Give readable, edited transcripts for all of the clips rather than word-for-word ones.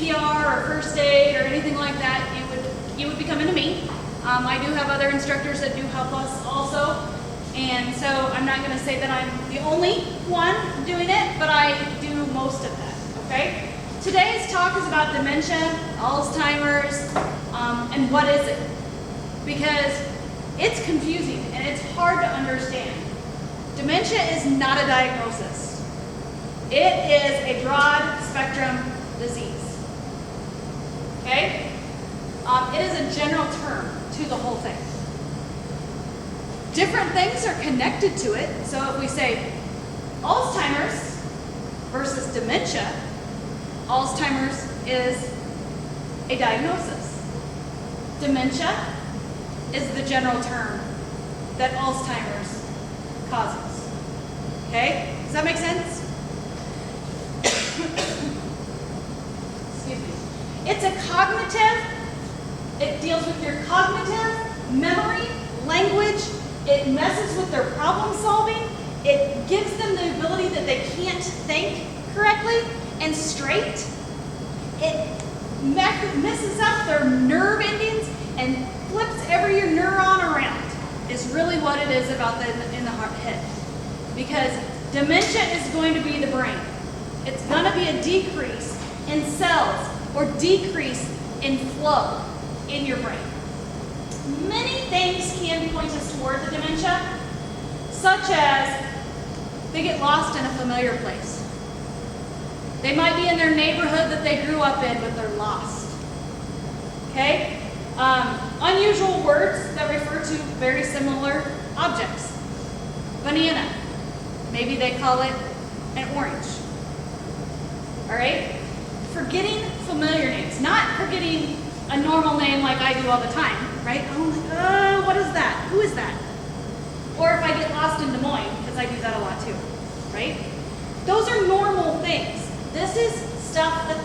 CPR or first aid or anything like that, you would be coming to me. I do have other instructors that do help us also. And so I'm not going to say that I'm the only one doing it, but I do most of that, okay? Today's talk is about dementia, Alzheimer's, and what is it? Because it's confusing and it's hard to understand. Dementia is not a diagnosis. It is a broad spectrum disease, okay? It is a general term to the whole thing. Different things are connected to it. So if we say Alzheimer's versus dementia, Alzheimer's is a diagnosis. Dementia is the general term that Alzheimer's causes. Okay? Does that make sense? Excuse me. It's a cognitive, it deals with your cognitive, memory, language. It messes with their problem solving. It gives them the ability that they can't think correctly and straight. It messes up their nerve endings and flips every neuron around is really what it is about in the head. Because dementia is going to be the brain. It's going to be a decrease in cells or decrease in flow in your brain. Many things can point us toward the dementia, such as they get lost in a familiar place. They might be in their neighborhood that they grew up in, but they're lost. Okay? Unusual words that refer to very similar objects. Banana. Maybe they call it an orange. All right? Forgetting familiar names, not forgetting a normal name like I do all the time, right? I'm like, oh, what is that? Who is that? Or if I get lost in Des Moines, because I do that a lot too, right? Those are normal things. This is stuff that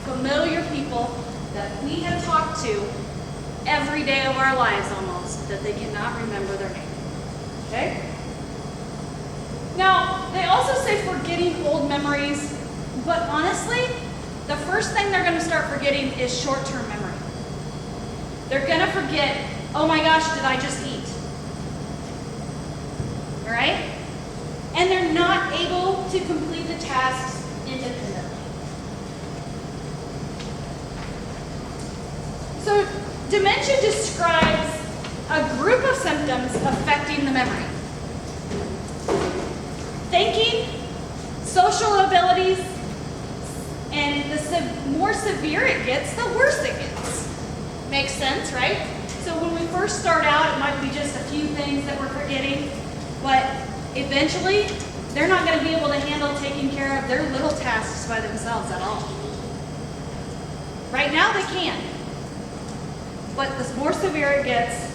familiar people that we have talked to every day of our lives almost, that they cannot remember their name, okay? Now, they also say forgetting old memories, but honestly, the first thing they're going to start forgetting is short-term memory. They're going to forget, oh my gosh, did I just eat? All right? And they're not able to complete the tasks independently. So dementia describes a group of symptoms affecting the memory. Thinking, social abilities, and the more severe it gets, the worse it gets. Makes sense, right? So when we first start out, it might be just a few things that we're forgetting, but eventually, they're not going to be able to handle taking care of their little tasks by themselves at all. Right now, they can. But the more severe it gets,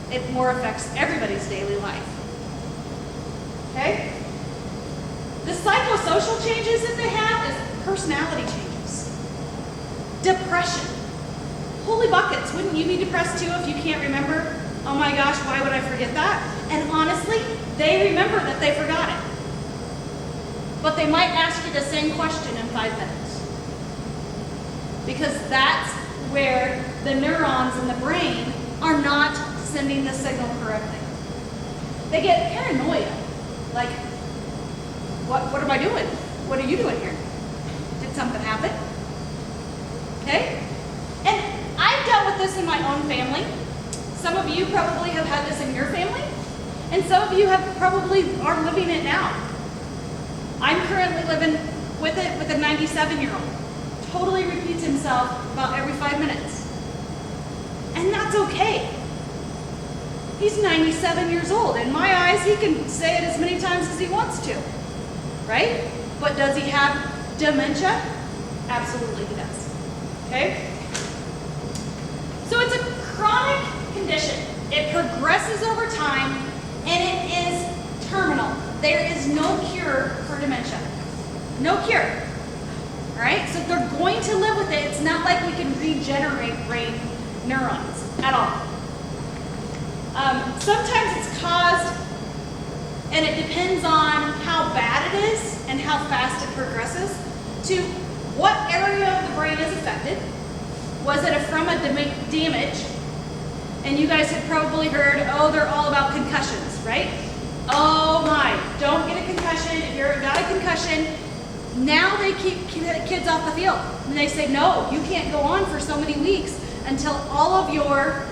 it more affects everybody's daily life. Okay? The psychosocial changes that they have is personality changes. Depression. Holy buckets, wouldn't you be depressed too if you can't remember? Oh my gosh, why would I forget that? And honestly, they remember that they forgot it. But they might ask you the same question in 5 minutes. Because that's where the neurons in the brain are not sending the signal correctly. They get paranoia. Like, what am I doing? What are you doing here? Did something happen? Okay? And I've dealt with this in my own family. Some of you probably have had this in your family. And some of you have probably are living it now. I'm currently living with it with a 97-year-old. Totally repeats himself about every 5 minutes. And that's okay. He's 97 years old. In my eyes, he can say it as many times as he wants to. Right? But does he have dementia? Absolutely he does. Okay? So it's a chronic condition. It progresses over time, and it is terminal. There is no cure for dementia. No cure. All right? So they're going to live with it. It's not like we can regenerate brain neurons at all. Sometimes it's caused, and it depends on how bad it is and how fast it progresses, to what area of the brain is affected. Was it from a damage? And you guys have probably heard, oh, they're all about concussions, right? Oh my, don't get a concussion. If you've got a concussion, now they keep kids off the field. And they say, no, you can't go on for so many weeks until all of your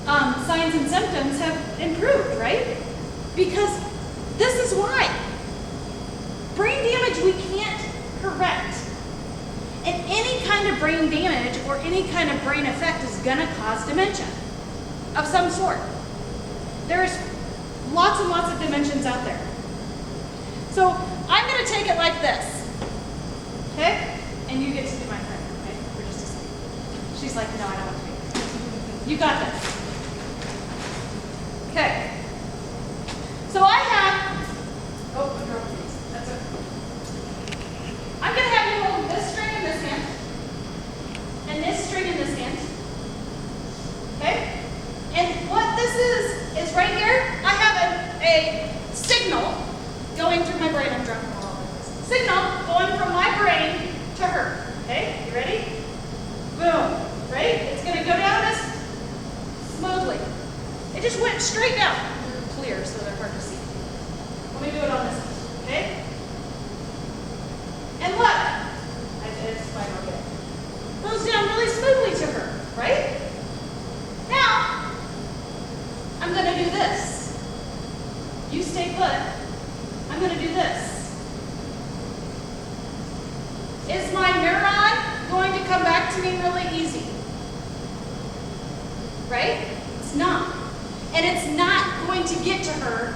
signs and symptoms have improved, right? Because this is why. Brain damage we can't correct. And any kind of brain damage or any kind of brain effect is gonna cause dementia of some sort. There's lots and lots of dimensions out there. So I'm gonna take it like this, okay? And you get to do my friend, okay? For just a second. She's like, no, I don't want to be. You got this. Okay. So I have, oh, my girl, please. That's okay. I'm gonna have you hold this string in this hand, and this string in this hand, okay? And what this is right here, I have a signal going through my brain. I'm drunk from all of this. Signal going from my brain to her, okay? You ready? Boom, right? It's gonna go down this smoothly. It just went straight down. They're clear, so they're hard to see. Let me do it on this one, okay? And look, I did it spiral again. Goes down really smoothly to her, right? Now, I'm gonna do this. You stay put. I'm gonna do this. Is my neuron going to come back to me really easy? Right? It's not. And it's not going to get to her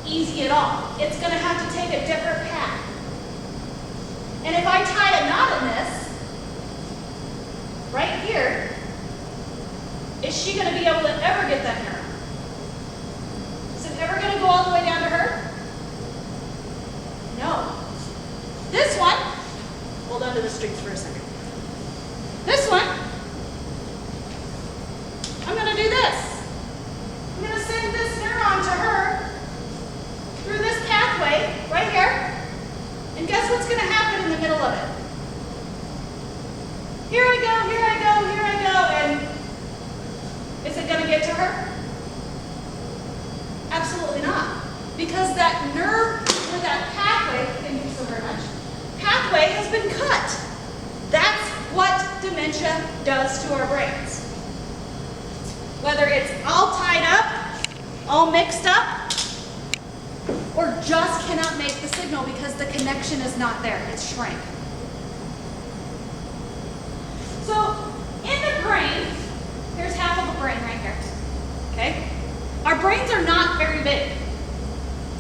easy at all. It's gonna have to take a different path. And if I tie a knot in this, right here, is she going to be able to ever get that nerve? Is it ever going to go all the way down to her? No. This one, hold on to the strings for a second. This one, I'm going to do this. I'm going to send this neuron to her through this pathway right here. And guess what's going to happen in the middle of it? Here I go, here I go, here I go, and is it going to get to her? Absolutely not. Because that nerve, or that pathway, thank you so very much, pathway has been cut. That's what dementia does to our brains. Whether it's all tied up, all mixed up, or just cannot make the signal because the connection is not there, it's shrank. So in the brain, here's half of a brain right here, okay? Our brains are not very big.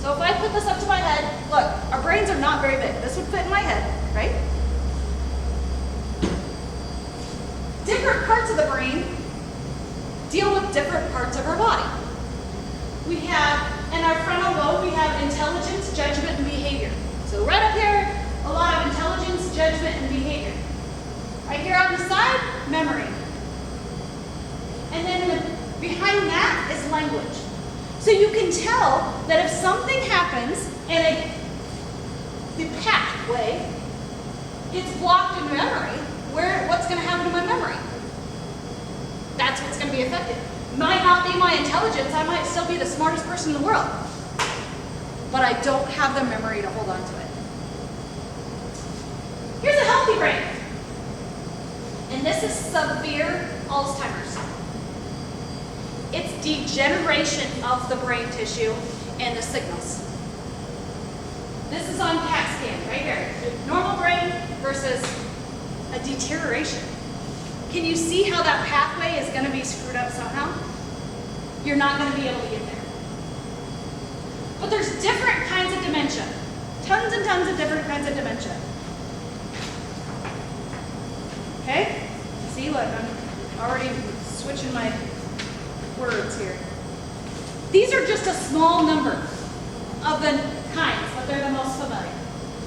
So if I put this up to my head, look, our brains are not very big. This would fit in my head, right? Different parts of the brain deal with different parts of our body. We have, in our frontal lobe, we have intelligence, judgment, and behavior. So right up here, a lot of intelligence, judgment, and behavior. Right here on the side, memory. And then behind that is language. So you can tell that if something happens and the pathway gets blocked in memory, what's going to happen to my memory? That's what's going to be affected. Might not be my intelligence, I might still be the smartest person in the world, but I don't have the memory to hold on to it. Here's a healthy brain, and this is severe Alzheimer's. It's degeneration of the brain tissue and the signals. This is on CAT scan right here. Normal brain versus a deterioration. Can you see how that pathway is going to be screwed up somehow? You're not going to be able to get there. But there's different kinds of dementia. Tons and tons of different kinds of dementia. Okay? See, look, I'm already switching my words here. These are just a small number of the kinds, but they're the most familiar.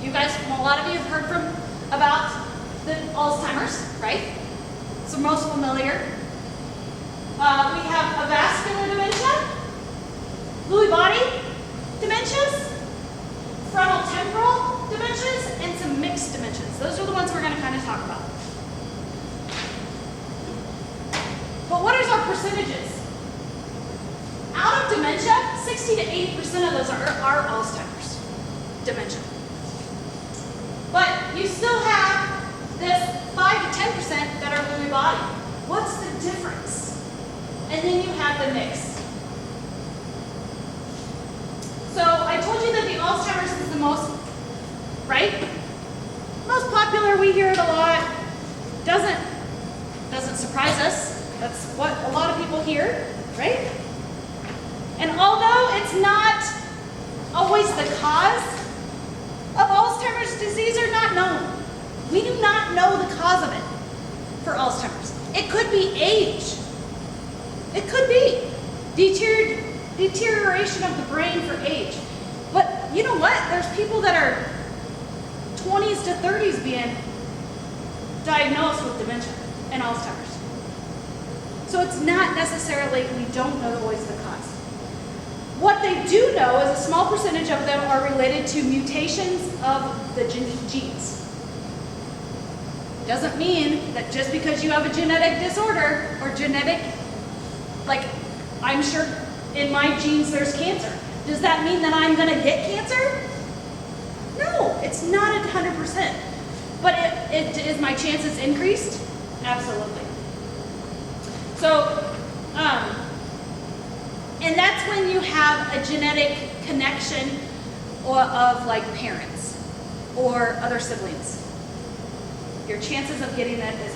You guys, a lot of you have heard about the Alzheimer's, right? So most familiar. We have a vascular dementia, Lewy body dementias, frontal temporal dementias, and some mixed dementias. Those are the ones dementia, 60 to 80% of those are Alzheimer's dementia. But you still have this 5 to 10% that are Lewy body. What's the difference? And then you have the mix. So I told you that the Alzheimer's is the most, right? Most popular, we hear it a lot. Doesn't surprise us. That's what a lot of people hear, right? And although it's not always the cause of Alzheimer's disease are not known. We do not know the cause of it for Alzheimer's. It could be age. It could be deterioration of the brain for age. But you know what? There's people that are 20s to 30s being diagnosed with dementia and Alzheimer's. So it's not necessarily, we don't know always the cause. What they do know is a small percentage of them are related to mutations of the genes. Doesn't mean that just because you have a genetic disorder or genetic, like I'm sure in my genes there's cancer. Does that mean that I'm gonna get cancer? No, it's not 100%. But is my chances increased? Absolutely. So, and that's when you have a genetic connection of like parents or other siblings. Your chances of getting that is